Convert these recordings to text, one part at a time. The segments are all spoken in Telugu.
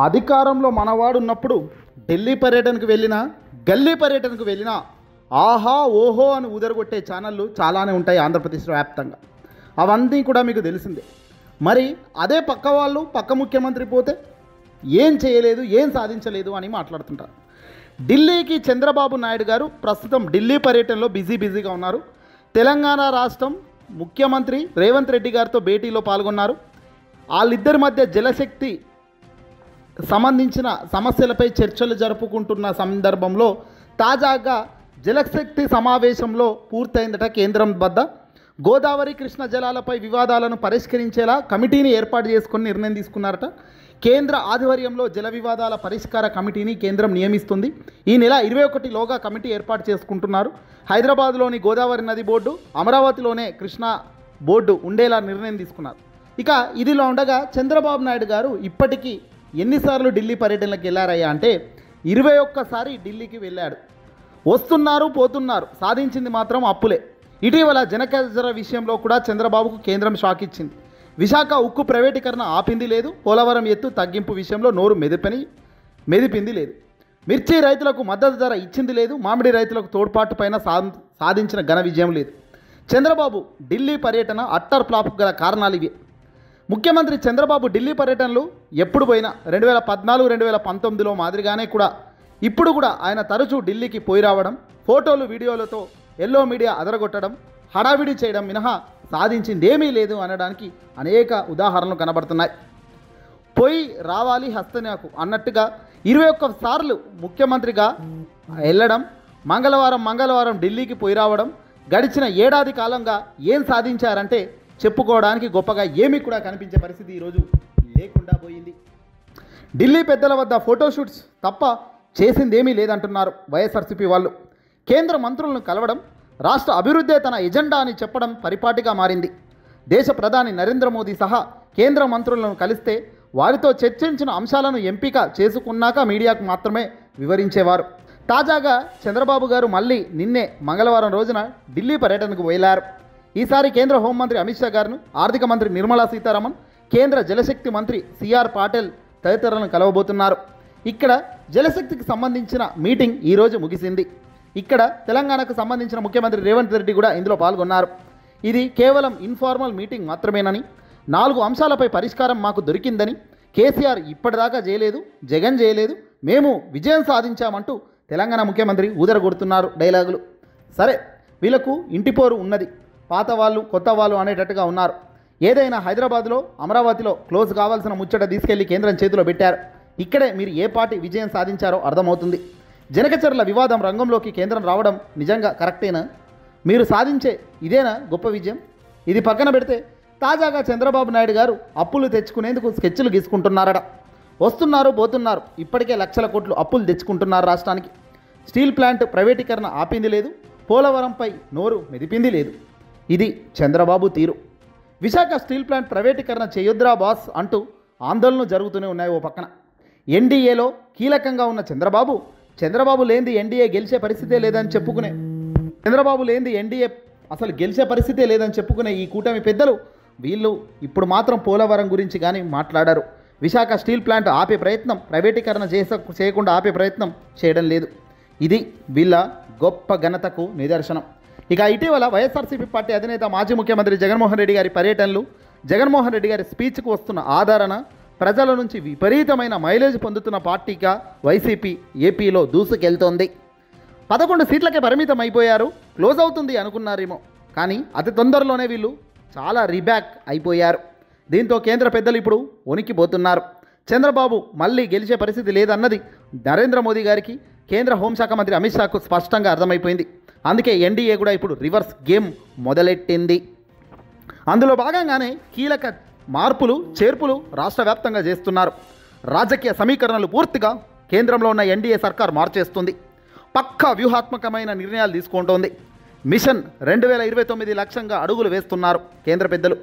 అధికారంలో మనవాడు ఉన్నప్పుడు ఢిల్లీ పర్యటనకు వెళ్ళినా గల్లీ పర్యటనకు వెళ్ళినా ఆహా ఓహో అని ఊదరగొట్టే ఛానళ్ళు చాలానే ఉంటాయి ఆంధ్రప్రదేశ్ వ్యాప్తంగా. అవన్నీ కూడా మీకు తెలిసిందే. మరి అదే పక్క వాళ్ళు పక్క ముఖ్యమంత్రి పోతే ఏం చేయలేదు, ఏం సాధించలేదు అని మాట్లాడుతుంటారు. ఢిల్లీకి చంద్రబాబు నాయుడు గారు ప్రస్తుతం ఢిల్లీ పర్యటనలో బిజీగా ఉన్నారు. తెలంగాణ రాష్ట్రం ముఖ్యమంత్రి రేవంత్ రెడ్డి గారితో భేటీలో పాల్గొన్నారు. వాళ్ళిద్దరి మధ్య జలశక్తి సంబంధించిన సమస్యలపై చర్చలు జరుపుకుంటున్న సందర్భంలో తాజాగా జలశక్తి సమావేశంలో పూర్తయిందట. కేంద్రం వద్ద గోదావరి కృష్ణ జలాలపై వివాదాలను పరిష్కరించేలా కమిటీని ఏర్పాటు చేసుకుని నిర్ణయం తీసుకున్నారట. కేంద్ర ఆధ్వర్యంలో జల వివాదాల పరిష్కార కమిటీని కేంద్రం నియమిస్తుంది. ఈ నెల 21లోగా కమిటీ ఏర్పాటు చేసుకుంటున్నారు. హైదరాబాద్లోని గోదావరి నది బోర్డు, అమరావతిలోనే కృష్ణా బోర్డు ఉండేలా నిర్ణయం తీసుకున్నారు. ఇక ఇదిలో ఉండగా చంద్రబాబు నాయుడు గారు ఇప్పటికీ ఎన్నిసార్లు ఢిల్లీ పర్యటనలకు వెళ్ళారయ్యా అంటే 21సారి ఢిల్లీకి వెళ్ళాడు. వస్తున్నారు పోతున్నారు, సాధించింది మాత్రం అప్పులే. ఇటీవల జనకజర విషయంలో కూడా చంద్రబాబుకు కేంద్రం షాక్ ఇచ్చింది. విశాఖ ఉక్కు ప్రైవేటీకరణ ఆపింది లేదు, పోలవరం ఎత్తు తగ్గింపు విషయంలో నోరు మెదిపింది లేదు, మిర్చి రైతులకు మద్దతు ధర ఇచ్చింది లేదు, మామిడి రైతులకు తోడ్పాటు పైన సాధించిన ఘన విజయం లేదు. చంద్రబాబు ఢిల్లీ పర్యటన అట్టర్ ఫ్లాప్ గల కారణాలు ఇవే. ముఖ్యమంత్రి చంద్రబాబు ఢిల్లీ పర్యటనలు ఎప్పుడు పోయినా 2014, 2019లో మాదిరిగానే కూడా ఇప్పుడు కూడా ఆయన తరచూ ఢిల్లీకి పోయి రావడం, ఫోటోలు వీడియోలతో ఎల్లో మీడియా అదరగొట్టడం, హడావిడి చేయడం మినహా సాధించింది ఏమీ లేదు అనడానికి అనేక ఉదాహరణలు కనబడుతున్నాయి. పోయి రావాలి హస్తనాకు అన్నట్టుగా 21 సార్లు ముఖ్యమంత్రిగా వెళ్ళడం, మంగళవారం ఢిల్లీకి పోయి రావడం, గడిచిన ఏడాది కాలంగా ఏం సాధించారంటే చెప్పుకోవడానికి గొప్పగా ఏమీ కూడా కనిపించే పరిస్థితి ఈరోజు లేకుండా పోయింది. ఢిల్లీ పెద్దల వద్ద ఫోటోషూట్స్ తప్ప చేసిందేమీ లేదంటున్నారు వైఎస్ఆర్సీపీ వాళ్ళు. కేంద్ర మంత్రులను కలవడం, రాష్ట్ర అభివృద్ధే తన ఎజెండా అని చెప్పడం పరిపాటిగా మారింది. దేశ ప్రధాని నరేంద్ర మోదీ సహా కేంద్ర మంత్రులను కలిస్తే వారితో చర్చించిన అంశాలను ఎంపిక చేసుకున్నాక మీడియాకు మాత్రమే వివరించేవారు. తాజాగా చంద్రబాబు గారు మళ్ళీ నిన్నే మంగళవారం రోజున ఢిల్లీ పర్యటనకు వెళ్ళారు. ఈసారి కేంద్ర హోంమంత్రి అమిత్ షా గారును, ఆర్థిక మంత్రి నిర్మలా సీతారామన్, కేంద్ర జలశక్తి మంత్రి సిఆర్ పాటిల్ తదితరులను కలవబోతున్నారు. ఇక్కడ జలశక్తికి సంబంధించిన మీటింగ్ ఈరోజు ముగిసింది. ఇక్కడ తెలంగాణకు సంబంధించిన ముఖ్యమంత్రి రేవంత్ రెడ్డి కూడా ఇందులో పాల్గొన్నారు. ఇది కేవలం ఇన్ఫార్మల్ మీటింగ్ మాత్రమేనని, 4 అంశాలపై పరిష్కారం మాకు దొరికిందని, కేసీఆర్ ఇప్పటిదాకా చేయలేదు, జగన్ చేయలేదు, మేము విజయం సాధించామంటూ తెలంగాణ ముఖ్యమంత్రి ఊదరగొడుతున్నారు డైలాగులు. సరే, వీళ్ళకు ఇంటిపోరు ఉన్నది, పాత వాళ్ళు కొత్త వాళ్ళు అనేటట్టుగా ఉన్నారు. ఏదైనా హైదరాబాద్లో అమరావతిలో క్లోజ్ కావాల్సిన ముచ్చట తీసుకెళ్లి కేంద్రం చేతిలో పెట్టారు. ఇక్కడే మీరు ఏ పార్టీ విజయం సాధించారో అర్థమవుతుంది. జనకచర్ల వివాదం రంగంలోకి కేంద్రం రావడం నిజంగా కరెక్టేనా? మీరు సాధించే ఇదేనా గొప్ప విజయం? ఇది పక్కన పెడితే తాజాగా చంద్రబాబు నాయుడు గారు అప్పులు తెచ్చుకునేందుకు స్కెచ్లు గీసుకుంటున్నారట. వస్తున్నారు పోతున్నారు, ఇప్పటికే లక్షల కోట్లు అప్పులు తెచ్చుకుంటున్నారు రాష్ట్రానికి. స్టీల్ ప్లాంట్ ప్రైవేటీకరణ ఆపింది లేదు, పోలవరంపై నోరు మెదిపింది లేదు. ఇది చంద్రబాబు తీరు. విశాఖ స్టీల్ ప్లాంట్ ప్రైవేటీకరణ చేయొద్దురా బాస్ అంటూ ఆందోళనలు జరుగుతూనే ఉన్నాయి. ఓ పక్కన ఎన్డీఏలో కీలకంగా ఉన్న చంద్రబాబు లేనిది ఎన్డీఏ గెలిచే పరిస్థితే లేదని చెప్పుకునే ఈ కూటమి పెద్దలు వీళ్ళు ఇప్పుడు మాత్రం పోలవరం గురించి కానీ మాట్లాడారు. విశాఖ స్టీల్ ప్లాంట్ ఆపే ప్రయత్నం, ప్రైవేటీకరణ చేయకుండా ఆపే ప్రయత్నం చేయడం లేదు. ఇది వీళ్ళ గొప్ప ఘనతకు నిదర్శనం. ఇక ఇటీవల వైఎస్ఆర్సీపీ పార్టీ అధినేత మాజీ ముఖ్యమంత్రి జగన్మోహన్ రెడ్డి గారి పర్యటనలు, జగన్మోహన్ రెడ్డి గారి స్పీచ్కు వస్తున్న ఆదరణ, ప్రజల నుంచి విపరీతమైన మైలేజ్ పొందుతున్న పార్టీగా వైసీపీ ఏపీలో దూసుకెళ్తోంది. 11 సీట్లకే పరిమితం అయిపోయారు, క్లోజ్ అవుతుంది అనుకున్నారేమో, కానీ అతి తొందరలోనే వీళ్ళు చాలా రీబ్యాక్ అయిపోయారు. దీంతో కేంద్ర పెద్దలు ఇప్పుడు వణికిపోతున్నారు. చంద్రబాబు మళ్ళీ గెలిచే పరిస్థితి లేదన్నది నరేంద్ర మోదీ గారికి, కేంద్ర హోంశాఖ మంత్రి అమిత్ షాకు స్పష్టంగా అర్థమైపోయింది. అందుకే ఎన్డీఏ కూడా ఇప్పుడు రివర్స్ గేమ్ మొదలెట్టింది. అందులో భాగంగానే కీలక మార్పులు చేర్పులు రాష్ట్ర వ్యాప్తంగా చేస్తున్నారు. రాజకీయ సమీకరణలు పూర్తిగా కేంద్రంలో ఉన్న ఎన్డీఏ సర్కార్ మార్చేస్తుంది. పక్కా వ్యూహాత్మకమైన నిర్ణయాలు తీసుకుంటోంది. మిషన్ 2029 లక్ష్యంగా అడుగులు వేస్తున్నారు కేంద్ర పెద్దలు.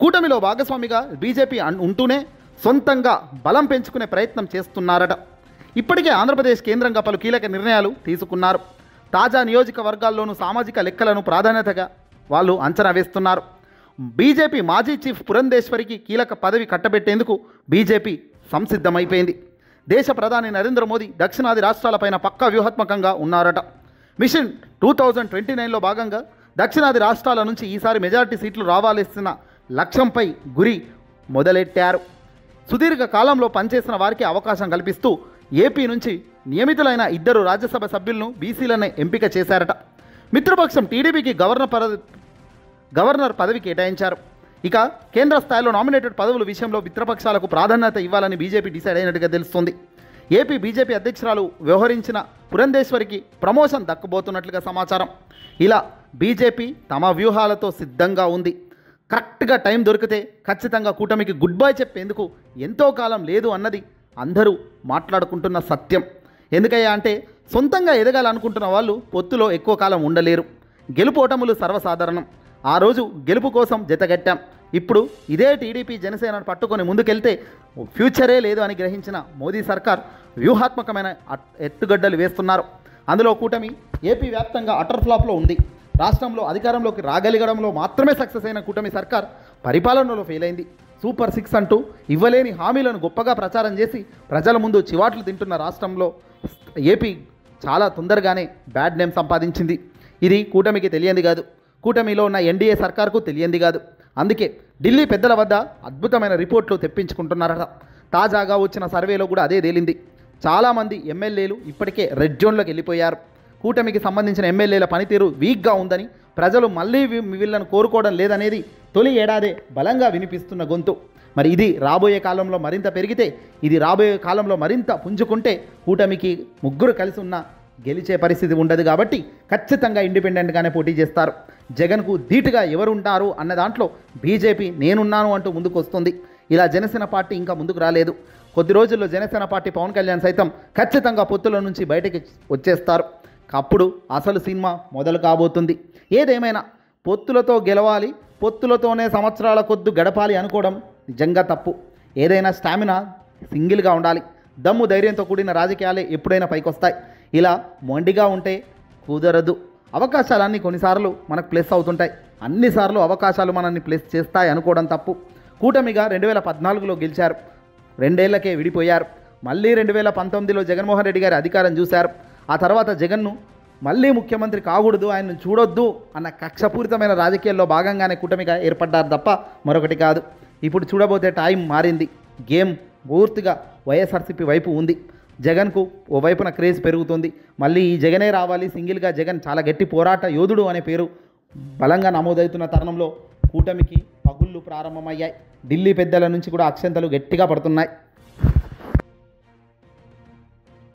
కూటమిలో భాగస్వామిగా బీజేపీ ఉంటూనే సొంతంగా బలం పెంచుకునే ప్రయత్నం చేస్తున్నారట. ఇప్పటికే ఆంధ్రప్రదేశ్ కేంద్రంగా పలు కీలక నిర్ణయాలు తీసుకున్నారు. తాజా నియోజకవర్గాల్లోనూ సామాజిక లెక్కలను ప్రాధాన్యతగా వాళ్ళు అంచనా వేస్తున్నారు. బీజేపీ మాజీ చీఫ్ పురంధేశ్వరికి కీలక పదవి కట్టబెట్టేందుకు బీజేపీ సంసిద్ధమైపోయింది. దేశ ప్రధాని నరేంద్ర మోదీ దక్షిణాది రాష్ట్రాలపైన పక్కా వ్యూహాత్మకంగా ఉన్నారట. మిషన్ 2029లో భాగంగా దక్షిణాది రాష్ట్రాల నుంచి ఈసారి మెజారిటీ సీట్లు రావాల్సిన లక్ష్యంపై గురి మొదలెట్టారు. సుదీర్ఘ కాలంలో పనిచేసిన వారికి అవకాశం కల్పిస్తూ ఏపీ నుంచి నియమితులైన 2 రాజ్యసభ సభ్యులను బీసీలనే ఎంపిక చేశారట. మిత్రపక్షం టీడీపీకి గవర్నర్ పదవి కేటాయించారు. ఇక కేంద్ర స్థాయిలో నామినేటెడ్ పదవుల విషయంలో మిత్రపక్షాలకు ప్రాధాన్యత ఇవ్వాలని బీజేపీ డిసైడ్ అయినట్టుగా తెలుస్తుంది. ఏపీ బీజేపీ అధ్యక్షురాలు వ్యవహరించిన పురంధేశ్వరికి ప్రమోషన్ దక్కబోతున్నట్లుగా సమాచారం. ఇలా బీజేపీ తమ వ్యూహాలతో సిద్ధంగా ఉంది. కరెక్ట్గా టైం దొరికితే ఖచ్చితంగా కూటమికి గుడ్ బై చెప్పేందుకు ఎంతో కాలం లేదు అన్నది అందరూ మాట్లాడుకుంటున్న సత్యం. ఎందుకయ్యా అంటే సొంతంగా ఎదగాలనుకుంటున్న వాళ్ళు పొత్తులో ఎక్కువ కాలం ఉండలేరు. గెలుపోటములు సర్వసాధారణం. ఆ రోజు గెలుపు కోసం జతగట్టాం. ఇప్పుడు ఇదే టీడీపీ జనసేనను పట్టుకొని ముందుకెళ్తే ఫ్యూచరే లేదు అని గ్రహించిన మోదీ సర్కార్ వ్యూహాత్మకమైన ఎత్తుగడ్డలు వేస్తున్నారు. అందులో కూటమి ఏపీ వ్యాప్తంగా అటర్ ఫ్లాప్లో ఉంది. రాష్ట్రంలో అధికారంలోకి రాగలిగడంలో మాత్రమే సక్సెస్ అయిన కూటమి సర్కార్ పరిపాలనలో ఫెయిల్ అయింది. సూపర్ 6 అంటూ ఇవ్వలేని హామీలను గొప్పగా ప్రచారం చేసి ప్రజల ముందు చివాట్లు తింటున్న రాష్ట్రంలో ఏపీ చాలా తొందరగానే బ్యాడ్ నేమ్ సంపాదించింది. ఇది కూటమికి తెలియంది కాదు, కూటమిలో ఉన్న ఎన్డీఏ సర్కార్కు తెలియంది కాదు. అందుకే ఢిల్లీ పెద్దల వద్ద అద్భుతమైన రిపోర్ట్లు తెప్పించుకుంటున్నారట. తాజాగా వచ్చిన సర్వేలో కూడా అదే తేలింది. చాలామంది ఎమ్మెల్యేలు ఇప్పటికే రెడ్ జోన్లోకి వెళ్ళిపోయారు. కూటమికి సంబంధించిన ఎమ్మెల్యేల పనితీరు వీక్గా ఉందని, ప్రజలు మళ్ళీ వీళ్ళను కోరుకోవడం లేదనేది తొలి ఏడాదే బలంగా వినిపిస్తున్న గొంతు. మరి ఇది రాబోయే కాలంలో మరింత పెరిగితే, ఇది రాబోయే కాలంలో మరింత పుంజుకుంటే కూటమికి 3 కలిసి ఉన్న గెలిచే పరిస్థితి ఉండదు. కాబట్టి ఖచ్చితంగా ఇండిపెండెంట్గానే పోటీ చేస్తారు. జగన్కు ధీటుగా ఎవరు ఉంటారు అన్న దాంట్లో బీజేపీ నేనున్నాను అంటూ ముందుకు వస్తుంది. ఇలా జనసేన పార్టీ ఇంకా ముందుకు రాలేదు. కొద్ది రోజుల్లో జనసేన పార్టీ పవన్ కళ్యాణ్ సైతం ఖచ్చితంగా పొత్తుల నుంచి బయటకి వచ్చేస్తారు. అప్పుడు అసలు సినిమా మొదలు కాబోతుంది. ఏదేమైనా పొత్తులతో గెలవాలి, పొత్తులతోనే సంవత్సరాల కొద్ది గడపాలి అనుకోవడం నిజంగా తప్పు. ఏదైనా స్టామినా సింగిల్గా ఉండాలి. దమ్ము ధైర్యంతో కూడిన రాజకీయాలే ఎప్పుడైనా పైకొస్తాయి. ఇలా మొండిగా ఉంటే కుదరదు. అవకాశాలన్నీ కొన్నిసార్లు మనకు ప్లస్ అవుతుంటాయి, అన్నిసార్లు అవకాశాలు మనల్ని ప్లస్ చేస్తాయి అనుకోవడం తప్పు. కూటమిగా 2014లో గెలిచారు, 2 ఏళ్లకే విడిపోయారు. మళ్ళీ 2019లో జగన్మోహన్ రెడ్డి గారి అధికారం చూశారు. ఆ తర్వాత జగన్ను మళ్ళీ ముఖ్యమంత్రి కాకూడదు, ఆయనను చూడొద్దు అన్న కక్షపూరితమైన రాజకీయాల్లో భాగంగానే కూటమిగా ఏర్పడ్డారు తప్ప మరొకటి కాదు. ఇప్పుడు చూడబోతే టైం మారింది. గేమ్ పూర్తిగా వైఎస్ఆర్సీపీ వైపు ఉంది. జగన్కు ఓ వైపున క్రేజ్ పెరుగుతుంది. మళ్ళీ ఈ జగనే రావాలి, సింగిల్గా జగన్ చాలా గట్టి పోరాట యోధుడు అనే పేరు బలంగా నమోదవుతున్న తరుణంలో కూటమికి పగుళ్ళు ప్రారంభమయ్యాయి. ఢిల్లీ పెద్దల నుంచి కూడా అక్షంతలు గట్టిగా పడుతున్నాయి.